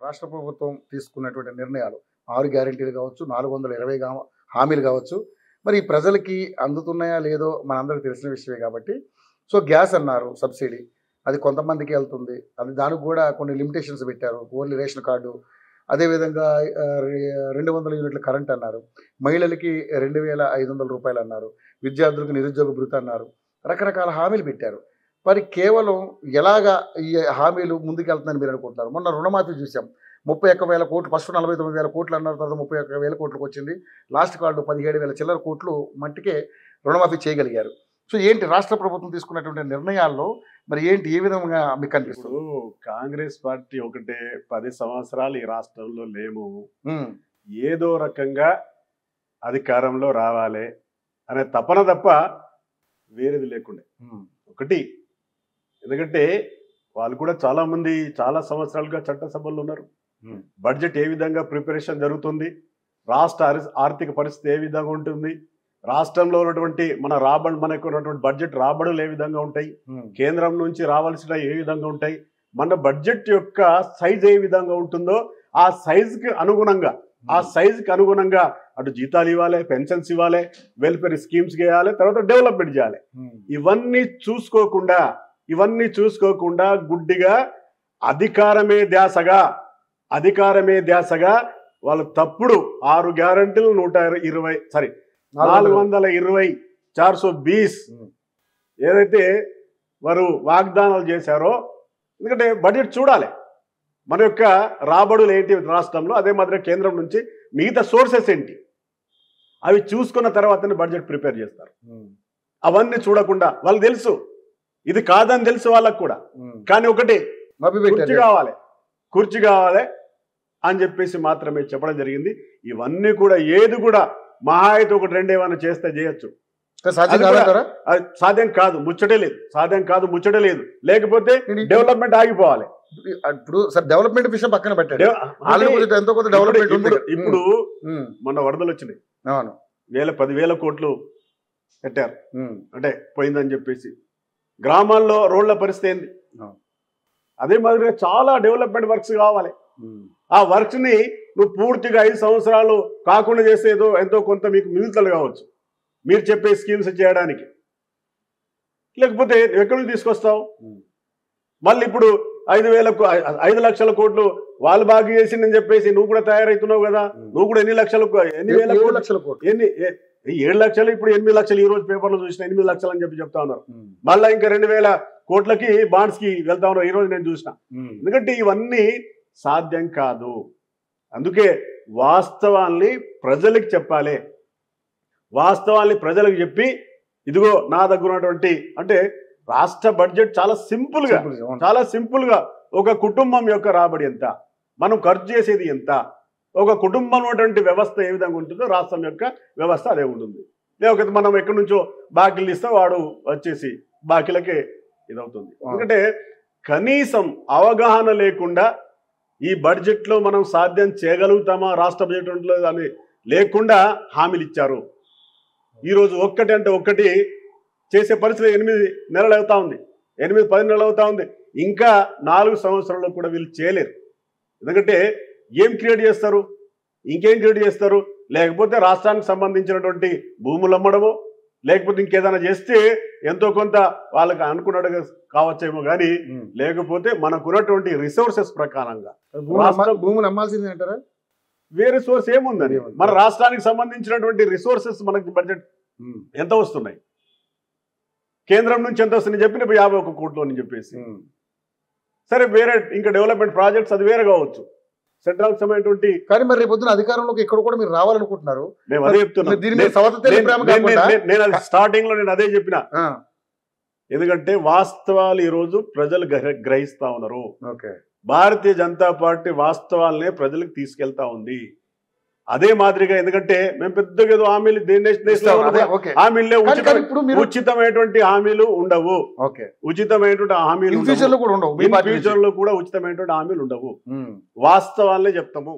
రాష్ట్ర ప్రభుత్వం తీసుకున్నటువంటి నిర్ణయాలు 6 గ్యారెంటీలు కావచ్చు, 420 హామీలు కావచ్చు, మరి ప్రజలకి అందుతున్నాయా లేదో మనందరికీ తెలిసిన విషయమే కాబట్టి, సో గ్యాస్ అన్నారు సబ్సిడీ, అది కొంతమందికి వెళ్తుంది, అది దానికి కూడా కొన్ని లిమిటేషన్స్ పెట్టారు. ఓన్లీ రేషన్ కార్డు, అదేవిధంగా 200 యూనిట్ల కరెంట్ అన్నారు, మహిళలకి 2500 రూపాయలు అన్నారు, విద్యార్థులకు నిరుద్యోగ భృతి అన్నారు, రకరకాల హామీలు పెట్టారు. మరి కేవలం ఎలాగా ఈ హామీలు ముందుకెళ్తుందని మీరు అనుకుంటున్నారు? మొన్న రుణమాఫీ చూసాం, 31,000 కోట్లు, ఫస్ట్ 49,000 కోట్లు అన్నారు, తర్వాత 31,000 కోట్లకు వచ్చింది. లాస్ట్ కార్డు 17,000 చిల్లర కోట్లు మట్టికే రుణమాఫీ చేయగలిగారు. సో ఏంటి రాష్ట్ర ప్రభుత్వం తీసుకున్నటువంటి నిర్ణయాల్లో మరి ఏంటి, ఏ విధంగా మీకు కనిపిస్తుంది? కాంగ్రెస్ పార్టీ ఒకటే 10 సంవత్సరాలు ఈ రాష్ట్రంలో లేము, ఏదో రకంగా అధికారంలో రావాలి అనే తపన తప్ప వేరేది లేకుండే. ఒకటి, ఎందుకంటే వాళ్ళు కూడా చాలా మంది చాలా సంవత్సరాలుగా చట్టసభల్లో ఉన్నారు. బడ్జెట్ ఏ విధంగా ప్రిపరేషన్ జరుగుతుంది, రాష్ట్ర ఆర్థిక పరిస్థితి ఏ విధంగా ఉంటుంది, రాష్ట్రంలో ఉన్నటువంటి మనకు ఉన్నటువంటి బడ్జెట్ రాబడులు ఏ విధంగా ఉంటాయి, కేంద్రం నుంచి రావాల్సిన ఏ విధంగా ఉంటాయి, మన బడ్జెట్ యొక్క సైజ్ ఏ విధంగా ఉంటుందో ఆ సైజుకి అనుగుణంగా అటు జీతాలు ఇవ్వాలి, పెన్షన్స్ ఇవ్వాలి, వెల్ఫేర్ స్కీమ్స్ చేయాలి, తర్వాత డెవలప్మెంట్ చేయాలి. ఇవన్నీ చూసుకోకుండా గుడ్డిగా అధికారమే ధ్యాసగా వాళ్ళు తప్పుడు 6 గ్యారెంటీలు 420 420 ఏదైతే వారు వాగ్దానాలు చేశారో, ఎందుకంటే బడ్జెట్ చూడాలి మన యొక్క రాబడులు ఏంటి రాష్ట్రంలో, అదే మాదిరిగా కేంద్రం నుంచి మిగతా సోర్సెస్ ఏంటి, అవి చూసుకున్న తర్వాతనే బడ్జెట్ ప్రిపేర్ చేస్తారు. అవన్నీ చూడకుండా వాళ్ళు తెలుసు ఇది కాదని తెలుసు వాళ్ళకు కూడా, కానీ ఒకటి కుర్చీ కావాలి అని చెప్పేసి మాత్రమే చెప్పడం జరిగింది. ఇవన్నీ కూడా ఏది కూడా మహా అయితే 1-2 ఏమైనా చేస్తే చేయొచ్చు, సాధ్యం కాదు, ముచ్చటే లేదు. లేకపోతే డెవలప్మెంట్ ఆగిపోవాలి. ఇప్పుడు సార్ డెవలప్మెంట్ విషయం పక్కన పెట్టాడు, ఇప్పుడు మొన్న వరదలు వచ్చినాయి, 10,000 కోట్లు పెట్టారు అంటే పోయిందని చెప్పేసి. గ్రామాల్లో రోడ్ల పరిస్థితి ఏంది? అదే మాదిరిగా చాలా డెవలప్మెంట్ వర్క్స్ కావాలి. ఆ వర్క్స్ ని నువ్వు పూర్తిగా 5 సంవత్సరాలు కాకుండా చేసేదో ఎంతో కొంత మీకు మిగులుతలు కావచ్చు మీరు చెప్పే స్కీమ్స్ చేయడానికి, లేకపోతే ఎక్కడి నుంచి తీసుకొస్తావు? మళ్ళీ ఇప్పుడు 5 లక్షల కోట్లు వాళ్ళు బాగా చేసిందని చెప్పేసి నువ్వు కూడా తయారవుతున్నావు కదా, నువ్వు కూడా ఎన్ని లక్షల కోట్లు 7 లక్షలు, ఇప్పుడు 8 లక్షలు, ఈ రోజు పేపర్లో చూసిన 8 లక్షలు అని చెప్తా ఉన్నారు. మళ్ళీ ఇంకా 2,000 కోట్లకి బాండ్స్ కి వెళ్తా ఉన్నారు, ఈ రోజు నేను చూసిన. ఎందుకంటే ఇవన్నీ సాధ్యం కాదు. అందుకే వాస్తవాల్ని ప్రజలకు చెప్పాలి, వాస్తవాల్ని ప్రజలకు చెప్పి ఇదిగో నా దగ్గర ఉన్నటువంటి, అంటే రాష్ట్ర బడ్జెట్ చాలా సింపుల్ గా ఒక కుటుంబం యొక్క రాబడి ఎంత, మనం ఖర్చు చేసేది ఎంత, ఒక కుటుంబం ఉన్నటువంటి వ్యవస్థ ఏ విధంగా ఉంటుందో రాష్ట్రం యొక్క వ్యవస్థ అదే ఉంటుంది. లేకపోతే మనం ఎక్కడి నుంచో బాకీలు ఇస్తే వాడు వచ్చేసి బాకీలకే ఇదవుతుంది. ఎందుకంటే కనీసం అవగాహన లేకుండా ఈ బడ్జెట్లో మనం సాధ్యం చేయగలుగుతామా, రాష్ట్ర బడ్జెట్ ఉంటుంది అని లేకుండా హామీలు ఇచ్చారు. ఈరోజు ఒక్కటి చేసే పరిస్థితి 8 నెలలు అవుతా ఉంది, 8-10 నెలలు అవుతా ఉంది. ఇంకా 4 సంవత్సరాల్లో కూడా వీళ్ళు చేయలేరు. ఎందుకంటే ఏం క్రియేట్ చేస్తారు, ఇంకేం క్రియేట్ చేస్తారు? లేకపోతే రాష్ట్రానికి సంబంధించినటువంటి భూములు అమ్మడమో, లేకపోతే ఇంకేదైనా చేస్తే ఎంతో కొంత వాళ్ళకి అనుకున్నట్టుగా కావచ్చేమో, కానీ లేకపోతే మనకున్నటువంటి రిసోర్సెస్ ప్రకారంగా భూములు అమ్మాల్సిందే అంటారా? వేరే సోర్స్ ఏముందని? మన రాష్ట్రానికి సంబంధించినటువంటి రిసోర్సెస్ మనకి బడ్జెట్ ఎంత వస్తున్నాయి, కేంద్రం నుంచి ఎంత వస్తుంది చెప్పిన 51 కోట్లు అని చెప్పేసి. సరే వేరే ఇంకా డెవలప్మెంట్ ప్రాజెక్ట్స్ అది వేరే కావచ్చు, సెంట్రల్ సంబంధించినటువంటి. కానీ మరి రేపు పొద్దున అధికారంలోకి ఇక్కడ కూడా మీరు రావాలనుకుంటున్నారు. మేము అదే చెప్తున్నాం, నేను అది స్టార్టింగ్ లో నేను అదే చెప్పిన. ఎందుకంటే వాస్తవాలు ఈ రోజు ప్రజలు గ్రహిస్తా ఉన్నారు. భారతీయ జనతా పార్టీ వాస్తవాలనే ప్రజలకు తీసుకెళ్తా ఉంది. అదే మాదిరిగా, ఎందుకంటే మేము పెద్దగా ఏదో హామీలు హామీలే ఉచితమైనటువంటి హామీలు ఉండవు, ఉచితమైనటువంటి హామీలు ఫ్యూచర్ లో కూడా ఉచితమైనటువంటి హామీలు ఉండవు. వాస్తవాలనే చెప్తాము.